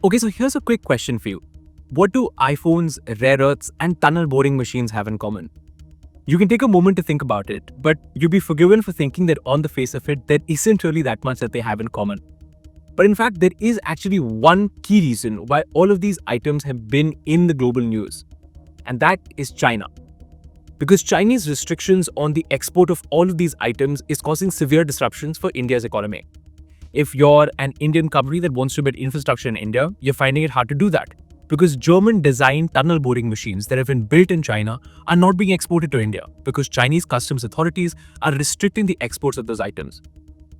Okay, so here's a quick question for you. What do iPhones, rare earths, and tunnel boring machines have in common? You can take a moment to think about it, but you'll be forgiven for thinking that on the face of it, there isn't really that much that they have in common. But in fact, there is actually one key reason why all of these items have been in the global news, and that is China. Because Chinese restrictions on the export of all of these items is causing severe disruptions for India's economy. If you're an Indian company that wants to build infrastructure in India, you're finding it hard to do that because German designed tunnel boring machines that have been built in China are not being exported to India because Chinese customs authorities are restricting the exports of those items.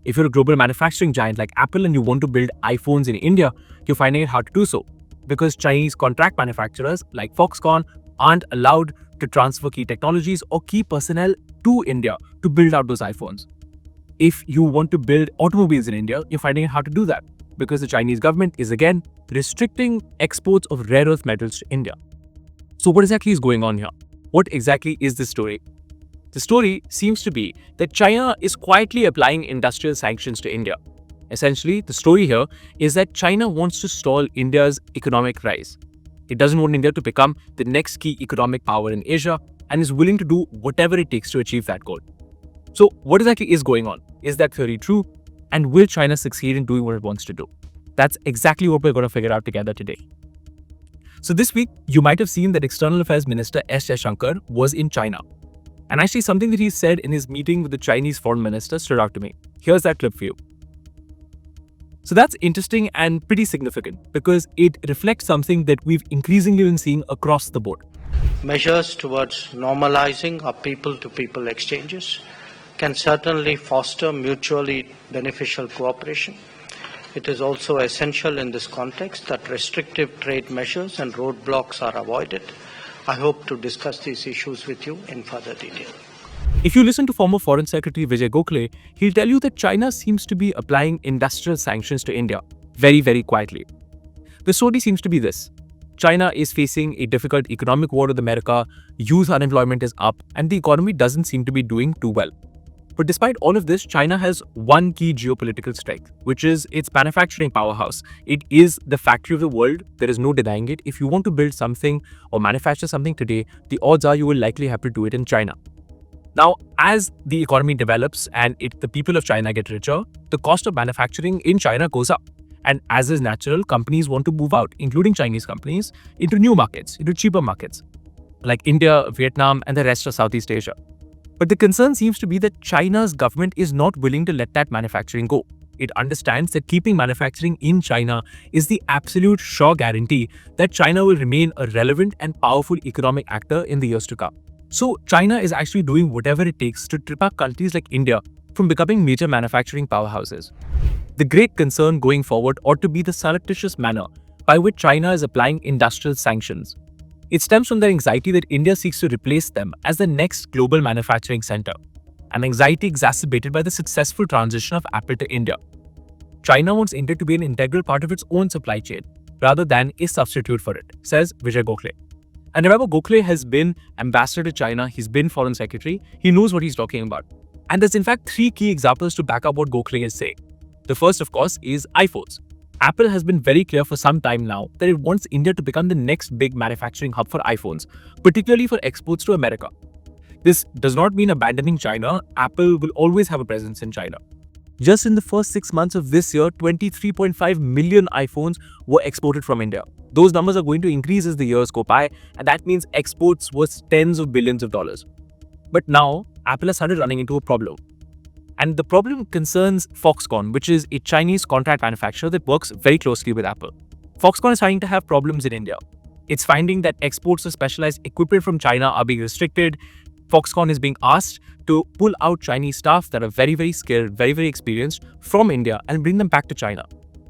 If you're a global manufacturing giant like Apple and you want to build iPhones in India, you're finding it hard to do so because Chinese contract manufacturers like Foxconn aren't allowed to transfer key technologies or key personnel to India to build out those iPhones. If you want to build automobiles in India, you're finding it hard to do that because the Chinese government is again restricting exports of rare earth metals to India. So what exactly is going on here? What exactly is the story? The story seems to be that China is quietly applying industrial sanctions to India. Essentially, the story here is that China wants to stall India's economic rise. It doesn't want India to become the next key economic power in Asia and is willing to do whatever it takes to achieve that goal. So what exactly is going on? Is that theory true? And will China succeed in doing what it wants to do? That's exactly what we're going to figure out together today. So this week, you might have seen that External Affairs Minister S. Shashank was in China. And actually something that he said in his meeting with the Chinese foreign minister stood out to me. Here's that clip for you. So that's interesting and pretty significant because it reflects something that we've increasingly been seeing across the board. Measures towards normalizing our people-to-people exchanges can certainly foster mutually beneficial cooperation. It is also essential in this context that restrictive trade measures and roadblocks are avoided. I hope to discuss these issues with you in further detail. If you listen to former Foreign Secretary Vijay Gokhale, he'll tell you that China seems to be applying industrial sanctions to India very, very quietly. The story seems to be this. China is facing a difficult economic war with America, youth unemployment is up, and the economy doesn't seem to be doing too well. But despite all of this, China has one key geopolitical strength, which is its manufacturing powerhouse. It is the factory of the world. There is no denying it. If you want to build something or manufacture something today, the odds are you will likely have to do it in China. Now, as the economy develops and the people of China get richer, the cost of manufacturing in China goes up. And as is natural, companies want to move out, including Chinese companies, into new markets, into cheaper markets, like India, Vietnam, and the rest of Southeast Asia. But the concern seems to be that China's government is not willing to let that manufacturing go. It understands that keeping manufacturing in China is the absolute sure guarantee that China will remain a relevant and powerful economic actor in the years to come. So China is actually doing whatever it takes to trip up countries like India from becoming major manufacturing powerhouses. The great concern going forward ought to be the surreptitious manner by which China is applying industrial sanctions. It stems from their anxiety that India seeks to replace them as the next global manufacturing center, an anxiety exacerbated by the successful transition of Apple to India. China wants India to be an integral part of its own supply chain, rather than a substitute for it, says Vijay Gokhale. And remember, Gokhale has been ambassador to China, he's been foreign secretary, he knows what he's talking about. And there's in fact three key examples to back up what Gokhale is saying. The first, of course, is iPhones. Apple has been very clear for some time now that it wants India to become the next big manufacturing hub for iPhones, particularly for exports to America. This does not mean abandoning China. Apple will always have a presence in China. Just in the first 6 months of this year, 23.5 million iPhones were exported from India. Those numbers are going to increase as the years go by, and that means exports worth tens of billions of dollars. But now, Apple has started running into a problem. And the problem concerns Foxconn, which is a Chinese contract manufacturer that works very closely with Apple. Foxconn is starting to have problems in India. It's finding that exports of specialized equipment from China are being restricted. Foxconn is being asked to pull out Chinese staff that are very, very skilled, very, very experienced from India and bring them back to China.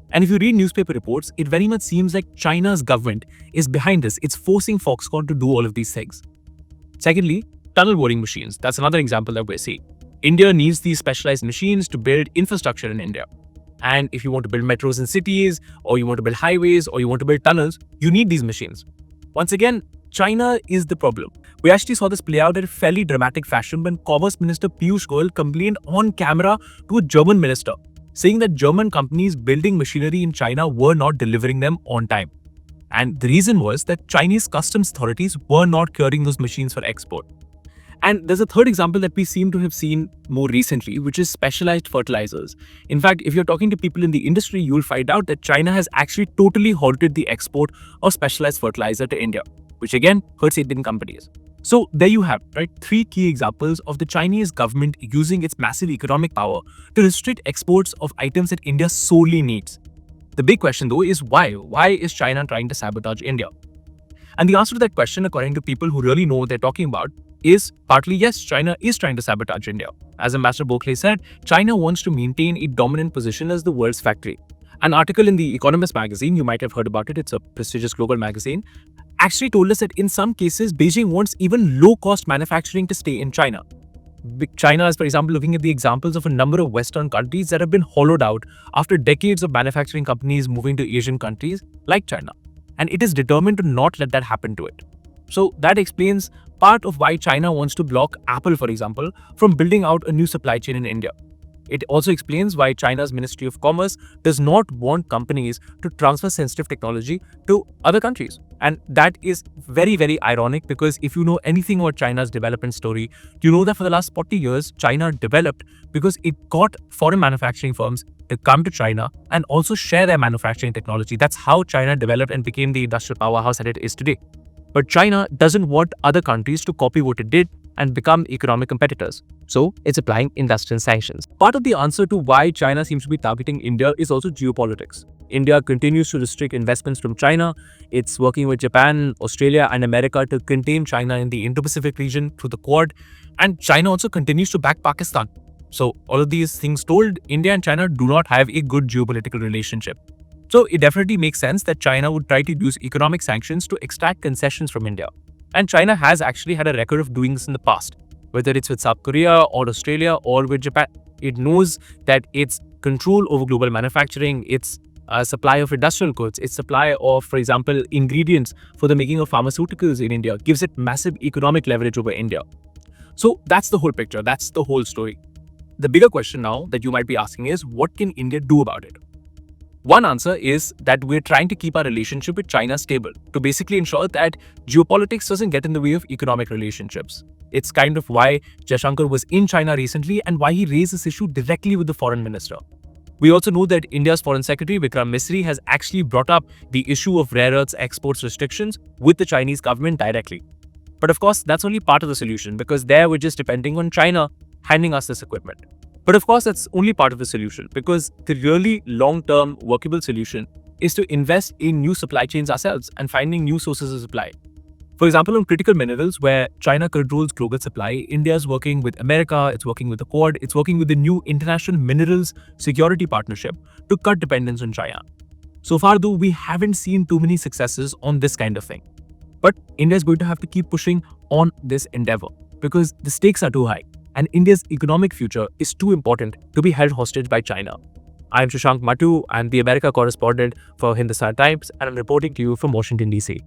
And if you read newspaper reports, it very much seems like China's government is behind this. It's forcing Foxconn to do all of these things. Secondly, tunnel boring machines. That's another example that we're seeing. India needs these specialized machines to build infrastructure in India. And if you want to build metros in cities, or you want to build highways, or you want to build tunnels, you need these machines. Once again, China is the problem. We actually saw this play out in a fairly dramatic fashion when Commerce Minister Piyush Goyal complained on camera to a German minister, saying that German companies building machinery in China were not delivering them on time. And the reason was that Chinese customs authorities were not clearing those machines for export. And there's a third example that we seem to have seen more recently, which is specialized fertilizers. In fact, if you're talking to people in the industry, you'll find out that China has actually totally halted the export of specialized fertilizer to India, which again hurts Indian companies. So there you have, right, three key examples of the Chinese government using its massive economic power to restrict exports of items that India sorely needs. The big question though is why? Why is China trying to sabotage India? And the answer to that question, according to people who really know what they're talking about, is partly yes, China is trying to sabotage India. As Ambassador Gokhale said, China wants to maintain a dominant position as the world's factory. An article in The Economist magazine, you might have heard about it, it's a prestigious global magazine, actually told us that in some cases, Beijing wants even low-cost manufacturing to stay in China. China is, for example, looking at the examples of a number of Western countries that have been hollowed out after decades of manufacturing companies moving to Asian countries like China. And it is determined to not let that happen to it. So that explains part of why China wants to block Apple, for example, from building out a new supply chain in India. It also explains why China's Ministry of Commerce does not want companies to transfer sensitive technology to other countries. And that is very, very ironic because if you know anything about China's development story, you know that for the last 40 years, China developed because it got foreign manufacturing firms to come to China and also share their manufacturing technology. That's how China developed and became the industrial powerhouse that it is today. But China doesn't want other countries to copy what it did and become economic competitors. So it's applying industrial sanctions. Part of the answer to why China seems to be targeting India is also geopolitics. India continues to restrict investments from China. It's working with Japan, Australia, and America to contain China in the Indo-Pacific region through the Quad. And China also continues to back Pakistan. So all of these things told, India and China do not have a good geopolitical relationship. So it definitely makes sense that China would try to use economic sanctions to extract concessions from India. And China has actually had a record of doing this in the past, whether it's with South Korea or Australia or with Japan. It knows that its control over global manufacturing, its supply of industrial goods, its supply of, for example, ingredients for the making of pharmaceuticals in India gives it massive economic leverage over India. So that's the whole picture. That's the whole story. The bigger question now that you might be asking is, what can India do about it? One answer is that we're trying to keep our relationship with China stable to basically ensure that geopolitics doesn't get in the way of economic relationships. It's kind of why Shashank was in China recently and why he raised this issue directly with the foreign minister. We also know that India's Foreign Secretary Vikram Misri has actually brought up the issue of rare earths exports restrictions with the Chinese government directly. But of course, that's only part of the solution because there we're just depending on China handing us this equipment. But of course, that's only part of the solution because the really long-term workable solution is to invest in new supply chains ourselves and finding new sources of supply. For example, on critical minerals where China controls global supply, India is working with America, it's working with the Quad, it's working with the new International Minerals Security Partnership to cut dependence on China. So far though, we haven't seen too many successes on this kind of thing. But India is going to have to keep pushing on this endeavor because the stakes are too high. And India's economic future is too important to be held hostage by China. I am Shashank Mattoo, I'm the America correspondent for Hindustan Times, and I'm reporting to you from Washington, D.C.